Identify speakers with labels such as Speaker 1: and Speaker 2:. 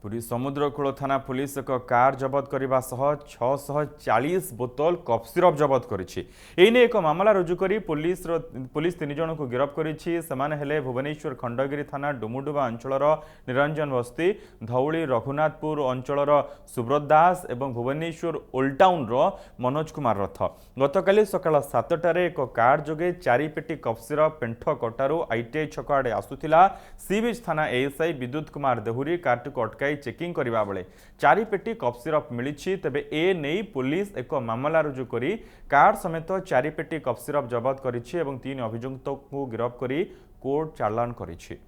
Speaker 1: पुरी समुद्रकूल थाना पुलिस एक कार जबत करने 640 बोतल कफ सिरप जबत करने एक मामला रुजु कर पुलिस 3 जन को गिरफ्त कर भुवनेश्वर खंडगिरी थाना डुमुडुबा अंचल निरंजन बस्ती धौली रघुनाथपुर अंचल सुब्रत दास और भुवनेश्वर ओल्ड टाउन मनोज कुमार रथ गतकाली सकाल 7टार एक कार जोगे 4 पेटी कफ सिरप पेंठ कटारू आईटीआई छक आड़े आसुला सी बीच थाना एएसआई विद्युत कुमार देहुरी कारटी को अटकाई चेकिंग करबा बेले 4 पेटी कफ सिरप मिली तेबे ए नहीं पुलिस एक मामला रुजु करी कार समेत 4 पेटी कफ सिरप जबत करिछि एवं 3 अभियुक्त को गिरफ्त करी कोर्ट चालान करिछि।